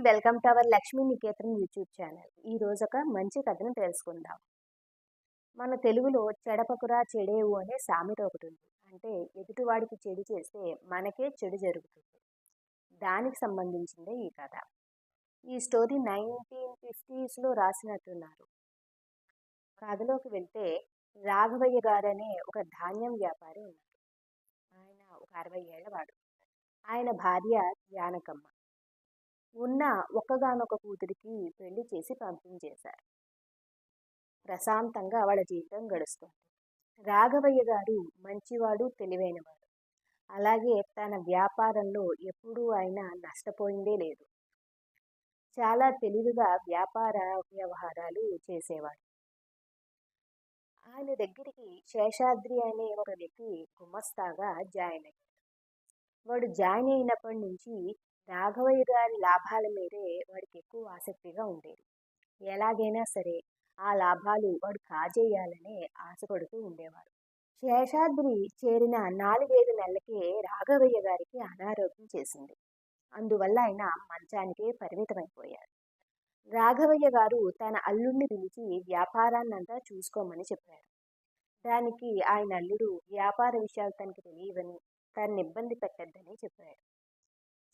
Welcome to our Lakshmi Niketan YouTube channel. ఈ రోజు ఒక మంచి కథను తెలుసుకుందాం. మన తెలుగులో చెడపకురా చెడేవు అనే సామెత ఒకటి ఉంది. అంటే ఎదుటివాడికి చెడు చేస్తే మనకే చెడు జరుగుతుంది. దానికి సంబంధించిందే ఈ కథ. ఈ స్టోరీ 1950స్లో రాసినట్టున్నారు. కథలోకి వెళ్తే రాఘవయ్య గారనే ఒక ధాన్యం వ్యాపారి ఉన్నారు. ఆయన ఒక 60 ఏళ్ల వాడు. ఆయన భార్య జానకమ్మ. ఉన్న ఒక్కగానొక కూతురికి పెళ్లి చేసి పంపించేశారు. ప్రశాంతంగా వాళ్ళ జీవితం గడుస్తుంది. రాఘవయ్య గారు మంచివాడు, తెలివైనవాడు. అలాగే తన వ్యాపారంలో ఎప్పుడూ ఆయన నష్టపోయిందే లేదు. చాలా తెలివిగా వ్యాపార వ్యవహారాలు చేసేవాడు. ఆయన దగ్గరికి శేషాద్రి అనే ఒక వ్యక్తి గుమస్తాగా జాయిన్ అయ్యాడు. వాడు జాయిన్ అయినప్పటి నుంచి రాఘవయ్య గారి లాభాల మీదే వాడికి ఎక్కువ ఆసక్తిగా ఉండేది. ఎలాగైనా సరే ఆ లాభాలు వాడు కాజేయాలనే ఆశపడుతూ ఉండేవాడు. శేషాద్రి చేరిన 4-5 నెలలకే రాఘవయ్య గారికి అనారోగ్యం చేసింది. అందువల్ల ఆయన మంచానికే పరిమితమైపోయారు. రాఘవయ్య గారు తన అల్లుడిని పిలిచి వ్యాపారాన్నంతా చూసుకోమని చెప్పారు. దానికి ఆయన అల్లుడు వ్యాపార విషయాలు తనకి తెలియవని, తనని ఇబ్బంది పెట్టద్దని చెప్పాడు.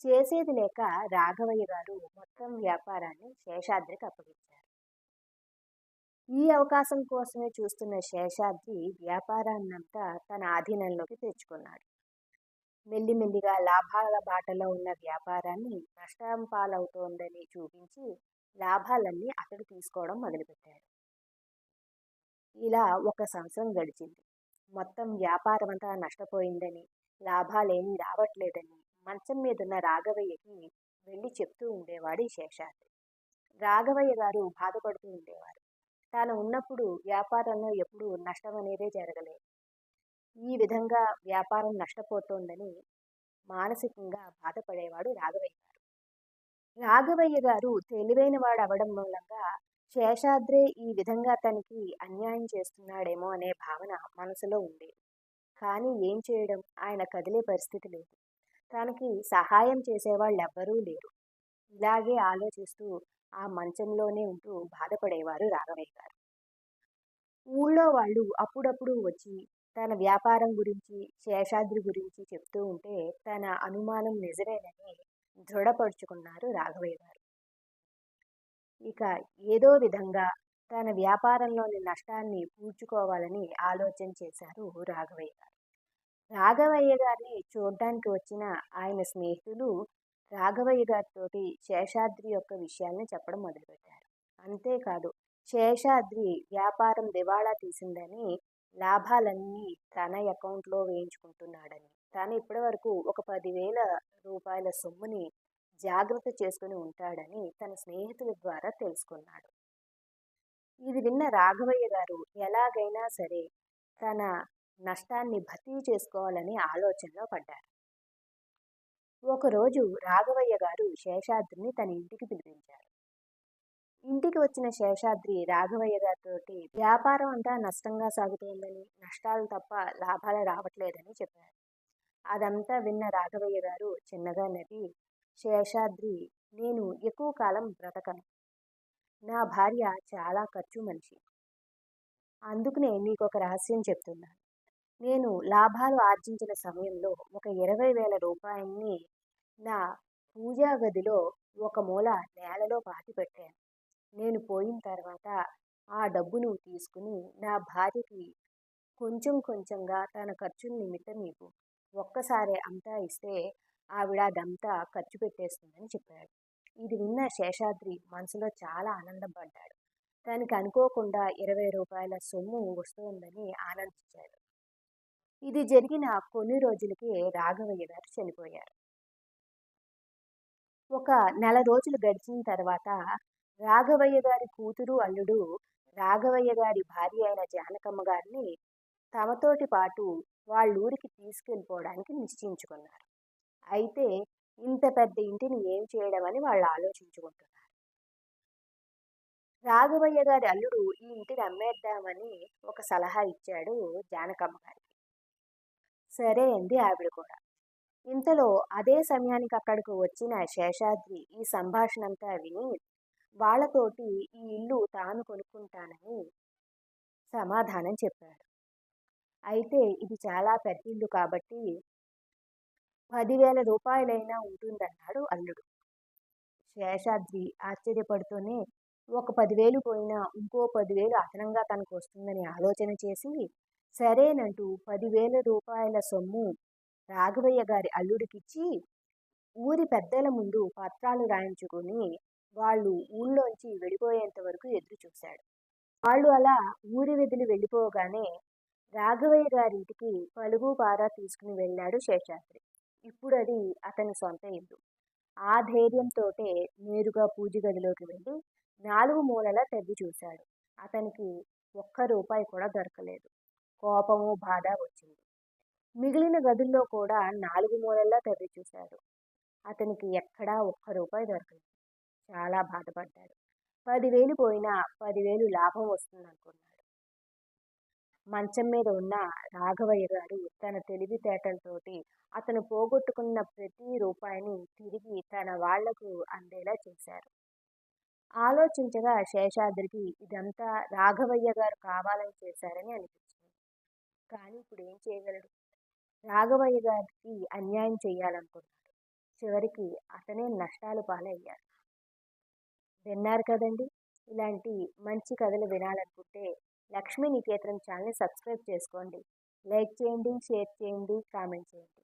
చేసేది లేక రాఘవయ్య గారు మొత్తం వ్యాపారాన్ని శేషాద్రికి అప్పగించారు. ఈ అవకాశం కోసమే చూస్తున్న శేషాద్రి వ్యాపారాన్నంతా తన ఆధీనంలోకి తెచ్చుకున్నాడు. మెల్లిమెల్లిగా లాభాల బాటలో ఉన్న వ్యాపారాన్ని నష్టం పాలవుతోందని చూపించి లాభాలన్నీ అతడు తీసుకోవడం మొదలుపెట్టాడు. ఇలా 1 సంవత్సరం గడిచింది. మొత్తం వ్యాపారం అంతా నష్టపోయిందని, లాభాలేమీ రావట్లేదని మంచం మీదున్న రాఘవయ్యకి వెళ్ళి చెప్తూ ఉండేవాడు ఈ శేషాద్రి. రాఘవయ్య గారు బాధపడుతూ ఉండేవారు. తాను ఉన్నప్పుడు వ్యాపారంలో ఎప్పుడూ నష్టం అనేదే జరగలేదు. ఈ విధంగా వ్యాపారం నష్టపోతోందని మానసికంగా బాధపడేవాడు రాఘవయ్య గారు. రాఘవయ్య గారు తెలివైన వాడు అవడం మూలంగా శేషాద్రే ఈ విధంగా తనకి అన్యాయం చేస్తున్నాడేమో అనే భావన మనసులో ఉండేది. కానీ ఏం చేయడం, ఆయన కదిలే పరిస్థితి లేదు. తనకి సహాయం చేసేవాళ్ళు ఎవ్వరూ లేరు. ఇలాగే ఆలోచిస్తూ ఆ మంచంలోనే ఉంటూ బాధపడేవారు రాఘవయ్య గారు. ఊళ్ళో వాళ్ళు అప్పుడప్పుడు వచ్చి తన వ్యాపారం గురించి, శేషాద్రి గురించి చెప్తూ ఉంటే తన అనుమానం నిజమేనని దృఢపరుచుకున్నారు రాఘవయ్య గారు. ఇక ఏదో విధంగా తన వ్యాపారంలోని నష్టాన్ని పూడ్చుకోవాలని ఆలోచన చేశారు రాఘవయ్య గారు. రాఘవయ్య గారిని చూడ్డానికి వచ్చిన ఆయన స్నేహితులు రాఘవయ్య గారితోటి శేషాద్రి యొక్క విషయాల్ని చెప్పడం మొదలుపెట్టారు. అంతేకాదు, శేషాద్రి వ్యాపారం దివాళా తీసిందని, లాభాలన్నీ తన అకౌంట్లో వేయించుకుంటున్నాడని, తాను ఇప్పటి వరకు ఒక 10,000 రూపాయల సొమ్ముని జాగ్రత్త చేసుకుని ఉంటాడని తన స్నేహితుల ద్వారా తెలుసుకున్నాడు. ఇది విన్న రాఘవయ్య గారు ఎలాగైనా సరే తన నష్టాన్ని భర్తీ చేసుకోవాలని ఆలోచనలో పడ్డారు. ఒకరోజు రాఘవయ్య గారు శేషాద్రిని తన ఇంటికి పిలిపించారు. ఇంటికి వచ్చిన శేషాద్రి రాఘవయ్య గారితో వ్యాపారం అంతా నష్టంగా సాగుతోందని, నష్టాలు తప్ప లాభాలు రావట్లేదని చెప్పారు. అదంతా విన్న రాఘవయ్య గారు చిన్నగా నవ్వి, శేషాద్రి, నేను ఎక్కువ కాలం బ్రతకను. నా భార్య చాలా ఖర్చు మనిషి. అందుకనే నీకు ఒక రహస్యం చెప్తున్నాను. నేను లాభాలు ఆర్జించిన సమయంలో ఒక 20,000 రూపాయల్ని నా పూజా గదిలో ఒక మూల నేలలో పాతిపెట్టాను. నేను పోయిన తర్వాత ఆ డబ్బు నువ్వు తీసుకుని నా భార్యకి కొంచెం కొంచెంగా తన ఖర్చుల నిమిత్తం ఇవ్వు. ఒక్కసారే అంతా ఇస్తే ఆవిడ అదంతా ఖర్చు పెట్టేస్తుందని చెప్పాడు. ఇది విన్న శేషాద్రి మనసులో చాలా ఆనందపడ్డాడు. తనకి అనుకోకుండా 20 రూపాయల సొమ్ము వస్తోందని ఆనందించాడు. ఇది జరిగిన కొన్ని రోజులకే రాఘవయ్య గారు చనిపోయారు. ఒక నెల రోజులు గడిచిన తర్వాత రాఘవయ్య గారి కూతురు, అల్లుడు రాఘవయ్య గారి భార్య అయిన జానకమ్మ గారిని తమతోటి పాటు వాళ్ళూరికి తీసుకెళ్ళిపోవడానికి నిశ్చయించుకున్నారు. అయితే ఇంత పెద్ద ఇంటిని ఏం చేయడం అని వాళ్ళు ఆలోచించుకుంటున్నారు. రాఘవయ్య గారి అల్లుడు ఈ ఇంటిని అమ్మేద్దామని ఒక సలహా ఇచ్చాడు జానకమ్మ గారికి. సరే అంది ఆవిడ కూడా. ఇంతలో అదే సమయానికి అక్కడికి వచ్చిన శేషాద్రి ఈ సంభాషణంతా విని వాళ్ళతోటి ఈ ఇల్లు తాను కొనుక్కుంటానని సమాధానం చెప్పాడు. అయితే ఇది చాలా పెద్దిల్లు కాబట్టి 10,000 రూపాయలైనా ఉంటుందన్నాడు అల్లుడు. శేషాద్రి ఆశ్చర్యపడుతూనే ఒక 10,000 పోయినా ఇంకో 10,000 అదనంగా తనకు వస్తుందని ఆలోచన చేసి సరేనంటూ 10,000 రూపాయల సొమ్ము రాఘవయ్య గారి అల్లుడికిచ్చి ఊరి పెద్దల ముందు పత్రాలు రాయించుకుని వాళ్ళు ఊళ్ళోంచి వెళ్ళిపోయేంత వరకు ఎదురు చూశాడు. వాళ్ళు అలా ఊరి వదిలి వెళ్ళిపోగానే రాఘవయ్య గారింటికి పలుగు పారా తీసుకుని వెళ్ళాడు శేషాద్రి. ఇప్పుడు అది అతని సొంత ఇల్లు. ఆ ధైర్యంతోటే నేరుగా పూజ గదిలోకి వెళ్ళి 4 మూలలా తవ్వి చూశాడు. అతనికి ఒక్క రూపాయి కూడా దొరకలేదు. కోపము బాధ వచ్చింది. మిగిలిన గదుల్లో కూడా 4 మూలలా తవ్వి చూశాడు. అతనికి ఎక్కడా ఒక్క రూపాయి దొరకలేదు. చాలా బాధపడ్డాడు. 10,000 పోయినా 10,000 లాభం వస్తుందనుకున్నాడు. మంచం మీద ఉన్న రాఘవయ్య గారు తన తెలివితేటలతోటి అతను పోగొట్టుకున్న ప్రతి రూపాయిని తిరిగి తన వాళ్లకు అందేలా చేశారు. ఆలోచించగా శేషాద్రికి ఇదంతా రాఘవయ్య గారు కావాలని చేశారని అనిపించింది. కానీ ఇప్పుడు ఏం చేయగలడు? రాఘవయ్య గారికి అన్యాయం చేయాలనుకున్నాడు. చివరికి అతనే నష్టాలు పాలయ్యాడు. విన్నారు కదండి. ఇలాంటి మంచి కథలు వినాలనుకుంటే లక్ష్మీ నికేతనం ఛానల్ని సబ్స్క్రైబ్ చేసుకోండి. లైక్ చేయండి, షేర్ చేయండి, కామెంట్ చేయండి.